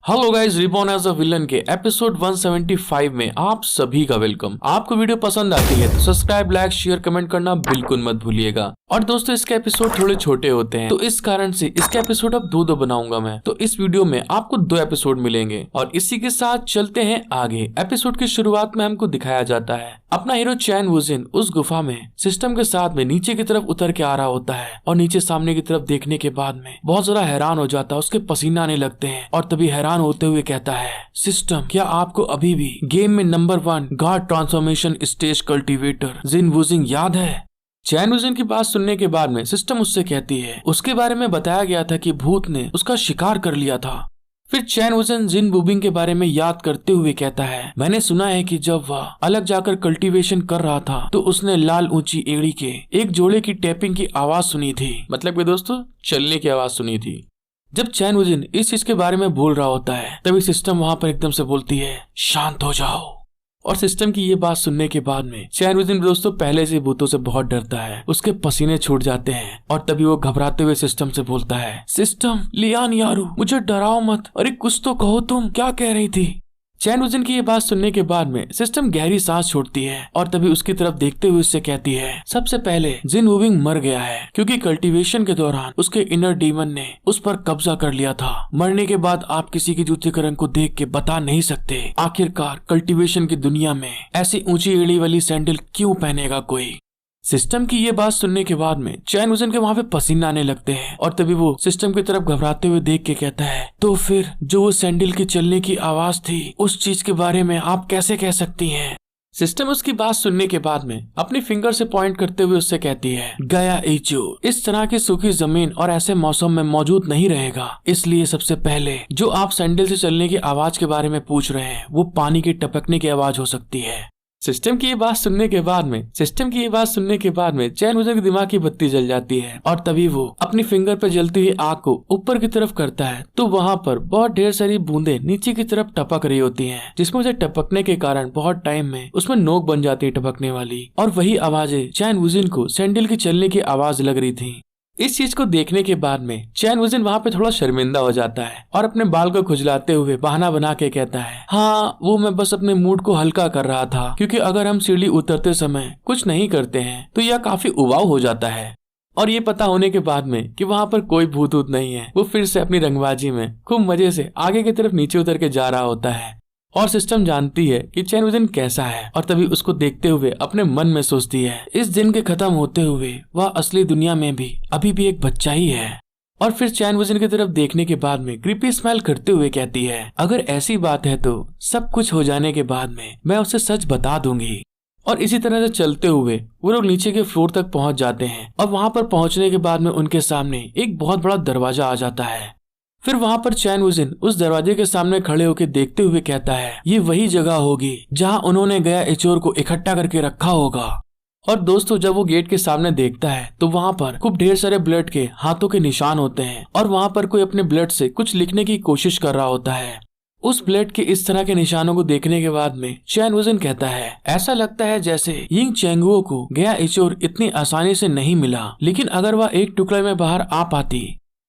Hello guys, reborn as a villain के episode 175 में आप सभी का वेलकम। आपको वीडियो पसंद आती है तो सब्सक्राइब, लाइक, शेयर, कमेंट करना बिल्कुल मत भूलिएगा। और दोस्तों, इसके एपिसोड थोड़े छोटे होते हैं तो इस कारण से इसके एपिसोड अब दो बनाऊंगा मैं। तो इस वीडियो में आपको 2 एपिसोड मिलेंगे और इसी के साथ चलते हैं आगे। एपिसोड की शुरुआत में हमको दिखाया जाता है अपना हीरो चैन वुजिन उस गुफा में सिस्टम के साथ में नीचे की तरफ उतर के आ रहा होता है और नीचे सामने की तरफ देखने के बाद में बहुत ज्यादा हैरान हो जाता है। उसके पसीना आने लगते हैं और तभी हैरान होते हुए कहता है, सिस्टम, क्या आपको अभी भी गेम में number 1 god transformation stage cultivator Jin Wujin याद है? चैन वुजिन की बात सुनने के बाद में सिस्टम उससे कहती है उसके बारे में बताया गया था कि भूत ने उसका शिकार कर लिया था। फिर चैन वुजिन जिन वुबिंग के बारे में याद करते हुए कहता है, मैंने सुना है कि जब वह अलग जाकर कल्टीवेशन कर रहा था तो उसने लाल ऊंची एड़ी के एक जोड़े की टैपिंग की आवाज सुनी थी। मतलब कि दोस्तों, चलने की आवाज सुनी थी। जब चैन वुजिन इस चीज के बारे में बोल रहा होता है तभी सिस्टम वहां पर एकदम से बोलती है, शांत हो जाओ। और सिस्टम की ये बात सुनने के बाद में चैन वुजिन दोस्तों पहले से भूतों से बहुत डरता है। उसके पसीने छूट जाते हैं और तभी वो घबराते हुए सिस्टम से बोलता है, सिस्टम, लियान यारू, मुझे डराओ मत। अरे कुछ तो कहो, तुम क्या कह रही थी? चैन वुजिन की ये बात सुनने के बाद में सिस्टम गहरी सांस छोड़ती है और तभी उसकी तरफ देखते हुए उससे कहती है, सबसे पहले जिन वुबिंग मर गया है क्योंकि कल्टीवेशन के दौरान उसके इनर डीमन ने उस पर कब्जा कर लिया था। मरने के बाद आप किसी की जूते का रंग को देख के बता नहीं सकते। आखिरकार कल्टीवेशन की दुनिया में ऐसी ऊंची एड़ी वाली सैंडल क्यों पहनेगा कोई? सिस्टम की ये बात सुनने के बाद में चैन वुजिन के वहां पे पसीना आने लगते हैं और तभी वो सिस्टम की तरफ घबराते हुए देख के कहता है, तो फिर जो वो सैंडल के चलने की आवाज थी उस चीज के बारे में आप कैसे कह सकती हैं? सिस्टम उसकी बात सुनने के बाद में अपनी फिंगर से पॉइंट करते हुए उससे कहती है, गया इचो इस तरह की सूखी जमीन और ऐसे मौसम में मौजूद नहीं रहेगा। इसलिए सबसे पहले जो आप सैंडल से चलने की आवाज के बारे में पूछ रहे हैं वो पानी के टपकने की आवाज हो सकती है। सिस्टम की ये बात सुनने के बाद में चैन वुजिन की दिमाग की बत्ती जल जाती है और तभी वो अपनी फिंगर पर जलती हुई आग को ऊपर की तरफ करता है तो वहाँ पर बहुत ढेर सारी बूंदें नीचे की तरफ टपक रही होती हैं, जिसमें उसे टपकने के कारण बहुत टाइम में उसमें नोक बन जाती है टपकने वाली। और वही आवाजें चैन वुजिन को सैंडल की चलने की आवाज लग रही थी। इस चीज को देखने के बाद में चैन वुजिन वहाँ पे थोड़ा शर्मिंदा हो जाता है और अपने बाल को खुजलाते हुए बहाना बना के कहता है, हाँ, वो मैं बस अपने मूड को हल्का कर रहा था क्योंकि अगर हम सीढ़ी उतरते समय कुछ नहीं करते हैं तो यह काफी उबाऊ हो जाता है। और ये पता होने के बाद में कि वहाँ पर कोई भूत ऊत नहीं है, वो फिर से अपनी रंगबाजी में खूब मजे से आगे की तरफ नीचे उतर के जा रहा होता है। और सिस्टम जानती है कि चैन वुजिन कैसा है और तभी उसको देखते हुए अपने मन में सोचती है, इस दिन के खत्म होते हुए वह असली दुनिया में भी अभी भी एक बच्चा ही है। और फिर चैन वुजिन की तरफ देखने के बाद में क्रीपी स्माइल करते हुए कहती है, अगर ऐसी बात है तो सब कुछ हो जाने के बाद में मैं उसे सच बता दूंगी। और इसी तरह से चलते हुए वो लोग नीचे के फ्लोर तक पहुंच जाते हैं और वहां पर पहुंचने के बाद में उनके सामने एक बहुत बड़ा दरवाजा आ जाता है। फिर वहां पर चैन वुजिन उस दरवाजे के सामने खड़े होकर देखते हुए कहता है, ये वही जगह होगी जहां उन्होंने गया इचोर को इकट्ठा करके रखा होगा। और दोस्तों, जब वो गेट के सामने देखता है तो वहां पर खूब ढेर सारे ब्लड के हाथों के निशान होते हैं और वहां पर कोई अपने ब्लड से कुछ लिखने की कोशिश कर रहा होता है। उस ब्लड के इस तरह के निशानों को देखने के बाद में चैन वुजिन कहता है, ऐसा लगता है जैसे यिंग चेंगुओ को गया इचोर इतनी आसानी से नहीं मिला, लेकिन अगर वह एक टुकड़े में बाहर आ पाती।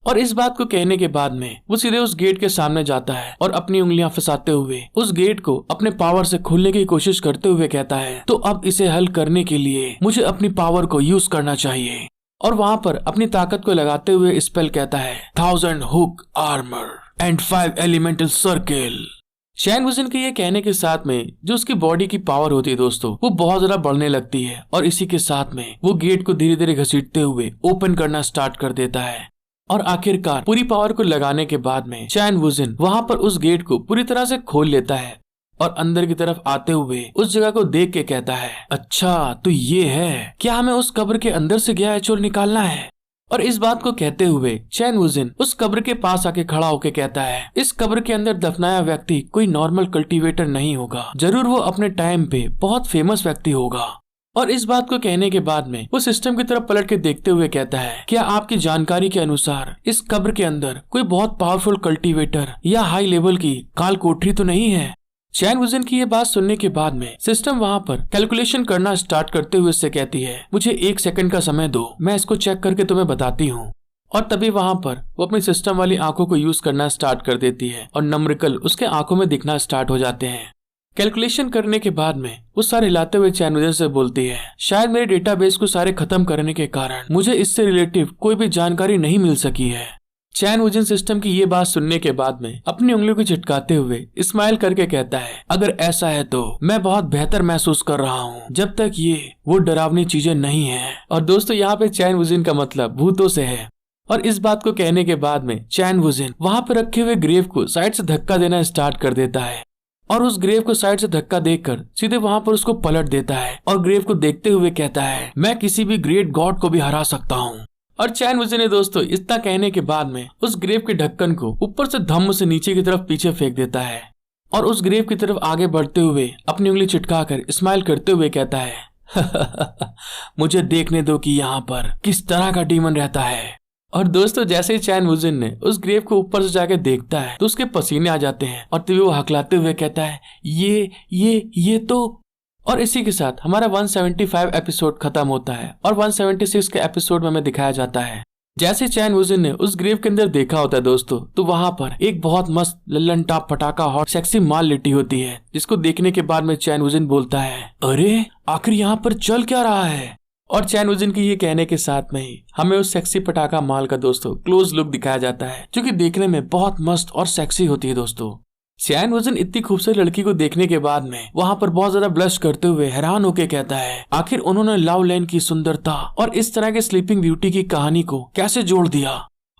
और इस बात को कहने के बाद में वो सीधे उस गेट के सामने जाता है और अपनी उंगलियां फंसाते हुए उस गेट को अपने पावर से खोलने की कोशिश करते हुए कहता है, तो अब इसे हल करने के लिए मुझे अपनी पावर को यूज करना चाहिए। और वहाँ पर अपनी ताकत को लगाते हुए स्पेल कहता है, 1000 hook armour and 5 elemental circle. Chen Wujin के ये कहने के साथ में जो उसकी बॉडी की पावर होती है दोस्तों वो बहुत ज्यादा बढ़ने लगती है और इसी के साथ में वो गेट को धीरे धीरे घसीटते हुए ओपन करना स्टार्ट कर देता है। और आखिरकार पूरी पावर को लगाने के बाद में चैन वुजिन वहां पर उस गेट को पूरी तरह से खोल लेता है और अंदर की तरफ आते हुए उस जगह को देख के कहता है, अच्छा तो ये है, क्या हमें उस कब्र के अंदर से गया इचोर निकालना है? और इस बात को कहते हुए चैन वुजिन उस कब्र के पास आके खड़ा होके कहता है, इस कब्र के अंदर दफनाया व्यक्ति कोई नॉर्मल कल्टीवेटर नहीं होगा, जरूर वो अपने टाइम पे बहुत फेमस व्यक्ति होगा। और इस बात को कहने के बाद में वो सिस्टम की तरफ पलट के देखते हुए कहता है, क्या आपकी जानकारी के अनुसार इस कब्र के अंदर कोई बहुत पावरफुल कल्टीवेटर या हाई लेवल की काल कोठरी तो नहीं है? चैन वुजिन की ये बात सुनने के बाद में सिस्टम वहाँ पर कैलकुलेशन करना स्टार्ट करते हुए उससे कहती है, मुझे 1 सेकंड का समय दो, मैं इसको चेक करके तुम्हें बताती हूँ। और तभी वहाँ पर वो अपनी सिस्टम वाली आंखों को यूज करना स्टार्ट कर देती है और नम्रकल उसके आंखों में दिखना स्टार्ट हो जाते हैं। कैलकुलेशन करने के बाद में वो सारे हिलाते हुए चैन वुजिन से बोलती है, शायद मेरे डेटाबेस को सारे खत्म करने के कारण मुझे इससे रिलेटिव कोई भी जानकारी नहीं मिल सकी है। चैन वुजिन सिस्टम की ये बात सुनने के बाद में अपनी उंगलियों को चिटकाते हुए स्माइल करके कहता है, अगर ऐसा है तो मैं बहुत बेहतर महसूस कर रहा हूँ, जब तक ये वो डरावनी चीजें नहीं है। और दोस्तों यहाँ पे चैन वुजिन का मतलब भूतों से है। और इस बात को कहने के बाद में चैन वुजिन वहाँ पे रखे हुए ग्रेव को साइड से धक्का देना स्टार्ट कर देता है और उस ग्रेव को साइड से धक्का देकर सीधे वहाँ पर उसको पलट देता है और ग्रेव को देखते हुए कहता है, मैं किसी भी ग्रेट गॉड को भी हरा सकता हूँ। और चैन वुजिन ने दोस्तों इतना कहने के बाद में उस ग्रेव के ढक्कन को ऊपर से धम्म से नीचे की तरफ पीछे फेंक देता है और उस ग्रेव की तरफ आगे बढ़ते हुए अपनी उंगली चिटका कर स्माइल करते हुए कहता है, मुझे देखने दो कि यहाँ पर किस तरह का डीमन रहता है। और दोस्तों जैसे ही चैन वुजिन ने उस ग्रेव को ऊपर से जाके देखता है तो उसके पसीने आ जाते हैं और तभी वो हकलाते हुए कहता है, ये तो। और इसी के साथ हमारा 175 एपिसोड खत्म होता है और 176 के एपिसोड में हमें दिखाया जाता है जैसे चैन वुजिन ने उस ग्रेव के अंदर देखा होता है दोस्तों, तो वहाँ पर एक बहुत मस्त लल्लन टाप पटाखा हॉट सेक्सी माल लेटी होती है, जिसको देखने के बाद में चैन वुजिन बोलता है, अरे आखिर यहाँ पर चल क्या रहा है। और चैन वुजिन की ये कहने के साथ में ही हमें उस सेक्सी पटाखा माल का दोस्तों क्लोज लुक दिखाया जाता है, जो कि देखने में बहुत मस्त और सेक्सी होती है। दोस्तों चैन वुजिन इतनी खूबसूरत लड़की को देखने के बाद में वहाँ पर बहुत ज्यादा ब्लश करते हुए हैरान होके कहता है, आखिर उन्होंने लव लैंड की सुंदरता और इस तरह के स्लीपिंग ब्यूटी की कहानी को कैसे जोड़ दिया।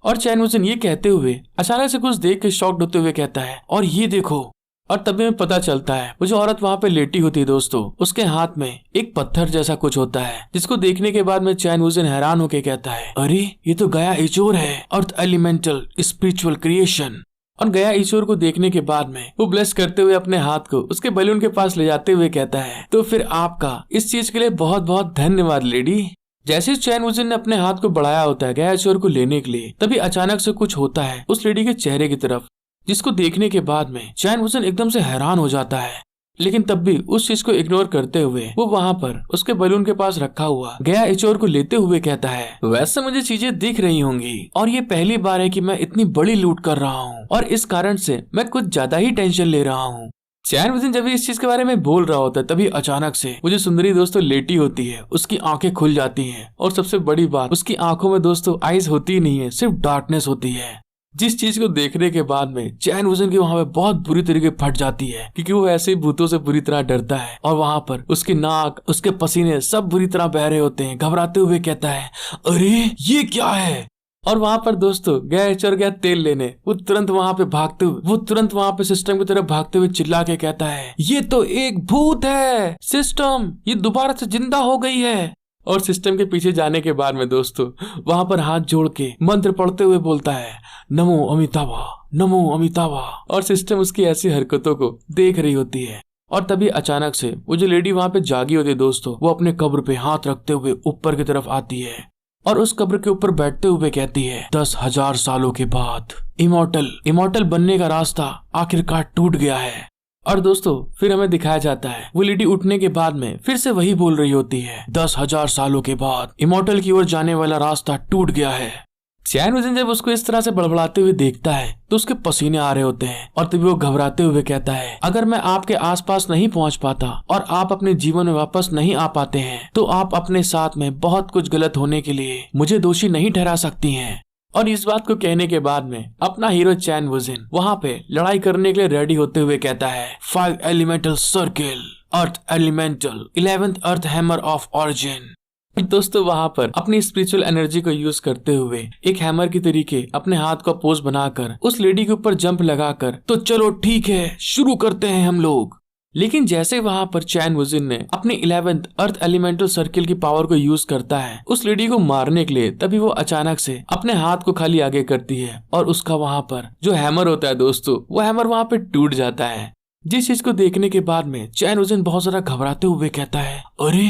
और चैन वुजिन ये कहते हुए अचानक से कुछ देख के शॉक्ड होते हुए कहता है, और ये देखो। और तभी हमें पता चलता है वो जो औरत वहाँ पे लेटी होती है दोस्तों, उसके हाथ में एक पत्थर जैसा कुछ होता है, जिसको देखने के बाद में चैन वुजिन हैरान होके कहता है, अरे ये तो गया इचोर है, अर्थ एलिमेंटल स्पिरिचुअल क्रिएशन। और गया ईश्वर को देखने के बाद में वो ब्लेस करते हुए अपने हाथ को उसके बलून के पास ले जाते हुए कहता है, तो फिर आपका इस चीज के लिए बहुत बहुत धन्यवाद लेडी। जैसे चैन वुजिन ने अपने हाथ को बढ़ाया होता है गया ईश्वर को लेने के लिए, तभी अचानक से कुछ होता है उस लेडी के चेहरे की तरफ, जिसको देखने के बाद में चैन वुजिन एकदम से हैरान हो जाता है। लेकिन तब भी उस चीज को इग्नोर करते हुए वो वहाँ पर उसके बलून के पास रखा हुआ गया इचोर को लेते हुए कहता है, वैसे मुझे चीजें दिख रही होंगी और ये पहली बार है कि मैं इतनी बड़ी लूट कर रहा हूँ और इस कारण से मैं कुछ ज्यादा ही टेंशन ले रहा हूँ। चैन वुजिन जब इस चीज के बारे में बोल रहा होता है, तभी अचानक से वो जो सुंदरी दोस्तों लेटी होती है उसकी आंखें खुल जाती हैं और सबसे बड़ी बात, उसकी आंखों में दोस्तों आईज होती ही नहीं है, सिर्फ डार्कनेस होती है। जिस चीज को देखने के बाद में चैन वुजिन की वहाँ पे बहुत बुरी तरीके फट जाती है, क्योंकि वो ऐसे भूतों से बुरी तरह डरता है और वहाँ पर उसकी नाक, उसके पसीने सब बुरी तरह बह रहे होते हैं। घबराते हुए कहता है, अरे ये क्या है। और वहाँ पर दोस्तों गया चढ़ गया तेल लेने, वो तुरंत वहाँ पे सिस्टम की तरफ भागते हुए चिल्ला के कहता है, ये तो एक भूत है, सिस्टम ये दोबारा से जिंदा हो गई है। और सिस्टम के पीछे जाने के बाद में दोस्तों वहाँ पर हाथ जोड़ के मंत्र पढ़ते हुए बोलता है, नमो अमिताभा, नमो अमिताभा। और सिस्टम उसकी ऐसी हरकतों को देख रही होती है और तभी अचानक से वो जो लेडी वहाँ पे जागी होती है दोस्तों, वो अपने कब्र पे हाथ रखते हुए ऊपर की तरफ आती है और उस कब्र के ऊपर बैठते हुए कहती है, 10,000 सालों के बाद इमॉर्टल बनने का रास्ता आखिरकार टूट गया है। और दोस्तों फिर हमें दिखाया जाता है वो लेडी उठने के बाद में फिर से वही बोल रही होती है, 10,000 सालों के बाद इमॉर्टल की ओर जाने वाला रास्ता टूट गया है। चैन वुजिन जब उसको इस तरह से बड़बड़ाते हुए देखता है तो उसके पसीने आ रहे होते हैं और तभी वो घबराते हुए कहता है, अगर मैं आपके आसपास नहीं पहुंच पाता और आप अपने जीवन में वापस नहीं आ पाते हैं तो आप अपने साथ में बहुत कुछ गलत होने के लिए मुझे दोषी नहीं ठहरा सकती हैं। और इस बात को कहने के बाद में अपना हीरो चैन वुजिन वहाँ पे लड़ाई करने के लिए रेडी होते हुए कहता है, 5 elemental circle, earth elemental, 11th earth hammer of origin. दोस्तों वहाँ पर अपनी स्पिरिचुअल एनर्जी को यूज करते हुए एक हैमर की तरीके अपने हाथ का पोज बनाकर उस लेडी के ऊपर जंप लगाकर, तो चलो ठीक है शुरू करते हैं हम लोग। लेकिन जैसे वहाँ पर चैन वुजिन ने अपनी 11th अर्थ एलिमेंटल सर्किल की पावर को यूज करता है उस लेडी को मारने के लिए, तभी वो अचानक से अपने हाथ को खाली आगे करती है और उसका वहाँ पर जो हैमर होता है दोस्तों, वो हैमर वहाँ पे टूट जाता है। जिस चीज को देखने के बाद में चैन वुजिन बहुत ज्यादा घबराते हुए कहता है, अरे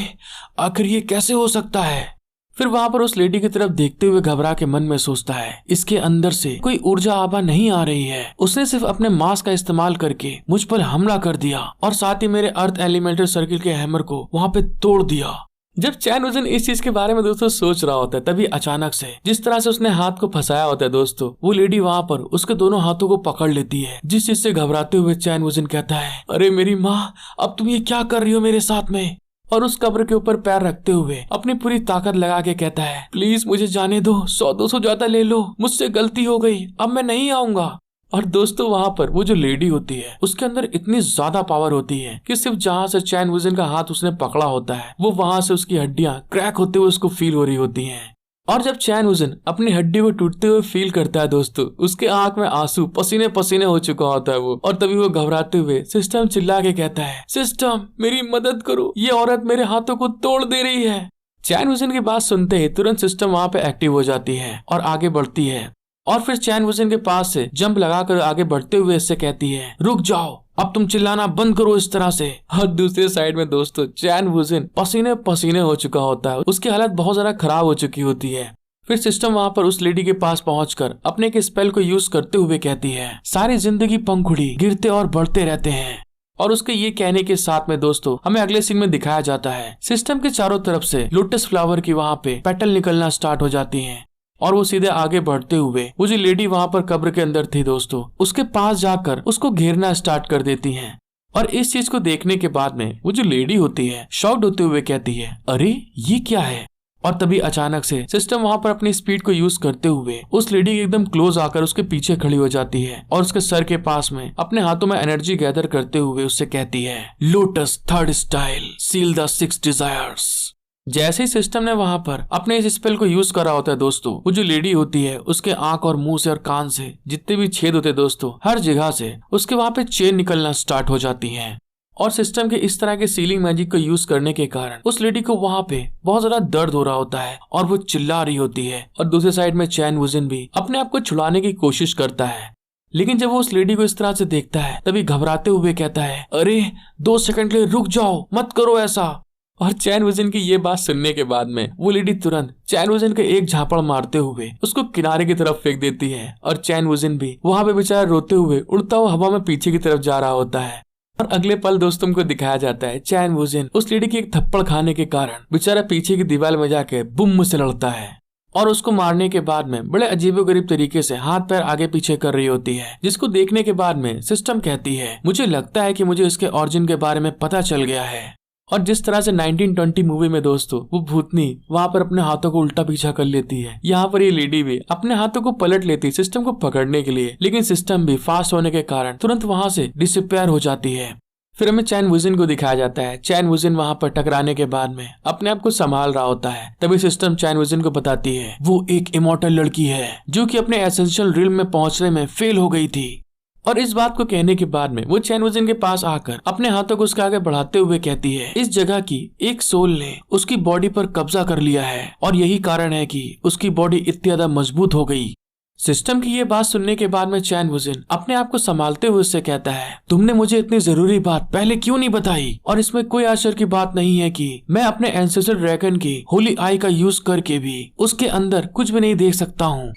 आखिर ये कैसे हो सकता है। फिर वहाँ पर उस लेडी की तरफ देखते हुए घबरा के मन में सोचता है, इसके अंदर से कोई ऊर्जा आभा नहीं आ रही है, उसने सिर्फ अपने मास्क का इस्तेमाल करके मुझ पर हमला कर दिया और साथ ही मेरे अर्थ एलिमेंटल सर्किल के हैमर को वहाँ पे तोड़ दिया। जब चैन वुजन इस चीज के बारे में दोस्तों सोच रहा होता है, तभी अचानक से जिस तरह से उसने हाथ को फंसाया होता है दोस्तों, वो लेडी वहाँ पर उसके दोनों हाथों को पकड़ लेती है। जिस चीज से घबराते हुए चैन वुजन कहता है, अरे मेरी माँ, अब तुम ये क्या कर रही हो मेरे साथ में? और उस कब्र के ऊपर पैर रखते हुए अपनी पूरी ताकत लगा के कहता है, प्लीज मुझे जाने दो, 100-200 ज्यादा ले लो, मुझसे गलती हो गई, अब मैं नहीं आऊंगा। और दोस्तों वहाँ पर वो जो लेडी होती है उसके अंदर इतनी ज्यादा पावर होती है कि सिर्फ जहाँ से चैन वुजन का हाथ उसने पकड़ा होता है, वो वहाँ से उसकी हड्डियां क्रैक होते हुए उसको फील हो रही होती हैं। और जब चैन वुजन अपनी हड्डी को टूटते हुए फील करता है दोस्तों, उसके आंख में आंसू पसीने पसीने हो चुका होता है वो। और तभी वो घबराते हुए सिस्टम चिल्ला के कहता है, सिस्टम मेरी मदद करो, ये औरत मेरे हाथों को तोड़ दे रही है। चैन वुजन की बात सुनते ही तुरंत सिस्टम वहाँ पे एक्टिव हो जाती है और आगे बढ़ती है। और फिर चैन वुजन के पास से जंप लगाकर आगे बढ़ते हुए इससे कहती है, रुक जाओ, अब तुम चिल्लाना बंद करो इस तरह से। और दूसरे साइड में दोस्तों चैन वुजन पसीने पसीने हो चुका होता है, उसकी हालत बहुत ज्यादा खराब हो चुकी होती है। फिर सिस्टम वहाँ पर उस लेडी के पास पहुंचकर अपने एक स्पेल को यूज करते हुए कहती है, सारी जिंदगी पंखुड़ी गिरते और बढ़ते रहते हैं। और उसके ये कहने के साथ में दोस्तों हमें अगले सीन में दिखाया जाता है, सिस्टम के चारों तरफ से लोटस फ्लावर की वहाँ पे पेटल निकलना स्टार्ट हो जाती हैं। और वो सीधे आगे बढ़ते हुए वो जो लेडी वहाँ पर कब्र के अंदर थी दोस्तों, उसके पास जाकर उसको घेरना स्टार्ट कर देती हैं। और इस चीज को देखने के बाद में वो जो लेडी होती है शॉक्ड होते हुए कहती है, अरे ये क्या है? और तभी अचानक से सिस्टम वहाँ पर अपनी स्पीड को यूज करते हुए उस लेडी के एकदम क्लोज आकर उसके पीछे खड़ी हो जाती है और उसके सर के पास में अपने हाथों में एनर्जी गैदर करते हुए उससे कहती है, lotus third style, seal the 6 desires. जैसे ही सिस्टम ने वहाँ पर अपने इस स्पेल को यूज करा होता है दोस्तों, वो जो लेडी होती है उसके आंख और मुंह से और कान से जितने भी छेद होते हैं दोस्तों, हर जगह से उसके वहाँ पे चेन निकलना स्टार्ट हो जाती हैं। और सिस्टम के इस तरह के सीलिंग मैजिक को यूज करने के कारण उस लेडी को वहाँ पे बहुत ज्यादा दर्द हो रहा होता है और वो चिल्ला रही होती है। और दूसरे साइड में चैन वुजन भी अपने आप को छुड़ाने की कोशिश करता है, लेकिन जब वो उस लेडी को इस तरह से देखता है तभी घबराते हुए कहता है, अरे 2 सेकंड के लिए रुक जाओ, मत करो ऐसा। और चैन वुजन की ये बात सुनने के बाद में वो लेडी तुरंत चैन वुजन के एक झापड़ मारते हुए उसको किनारे की तरफ फेंक देती है। और चैन वुजन भी वहाँ पे बेचारा रोते हुए उड़ता हुआ हवा में पीछे की तरफ जा रहा होता है। और अगले पल दोस्तों को दिखाया जाता है, चैन वुजन उस लेडी की एक थप्पड़ खाने के कारण बेचारा पीछे की दीवार में जाके बुम से लड़ता है और उसको मारने के बाद में बड़े अजीबोगरीब तरीके से हाथ पैर आगे पीछे कर रही होती है, जिसको देखने के बाद में सिस्टम कहती है, मुझे लगता है कि मुझे इसके ओरिजिन के बारे में पता चल गया है। और जिस तरह से 1920 मूवी में दोस्तों वो भूतनी वहाँ पर अपने हाथों को उल्टा पीछा कर लेती है, यहाँ पर ये लेडी भी अपने हाथों को पलट लेती है सिस्टम को पकड़ने के लिए, लेकिन सिस्टम भी फास्ट होने के कारण तुरंत वहाँ से डिसअपियर हो जाती है। फिर हमें चैन वुजन को दिखाया जाता है, चैन वुजन वहाँ पर टकराने के बाद में अपने आप को संभाल रहा होता है। तभी सिस्टम चैन वुजन को बताती है वो एक इमॉर्टल लड़की है जो कि अपने एसेंशियल रिल्म में पहुंचने में फेल हो गई थी। और इस बात को कहने के बाद में वो चैन वुजन के पास आकर अपने हाथों को उसके आगे बढ़ाते हुए कहती है, इस जगह की एक सोल ने उसकी बॉडी पर कब्जा कर लिया है और यही कारण है कि उसकी बॉडी इतनी ज्यादा मजबूत हो गई। सिस्टम की ये बात सुनने के बाद में चैन वुजन अपने आप को संभालते हुए उससे कहता है, तुमने मुझे इतनी जरूरी बात पहले क्यों नहीं बताई? और इसमें कोई आश्चर्य की बात नहीं है कि मैं अपने एंसेस्टर ड्रैगन की होली आई का यूज करके भी उसके अंदर कुछ भी नहीं देख सकता हूँ।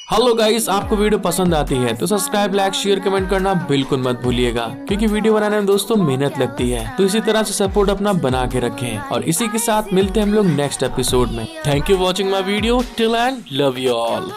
हेलो गाइस, आपको वीडियो पसंद आती है तो सब्सक्राइब, लाइक, शेयर, कमेंट करना बिल्कुल मत भूलिएगा, क्योंकि वीडियो बनाने में दोस्तों मेहनत लगती है। तो इसी तरह से सपोर्ट अपना बना के रखें और इसी के साथ मिलते हैं हम लोग नेक्स्ट एपिसोड में। Thank you watching my video till and love you all.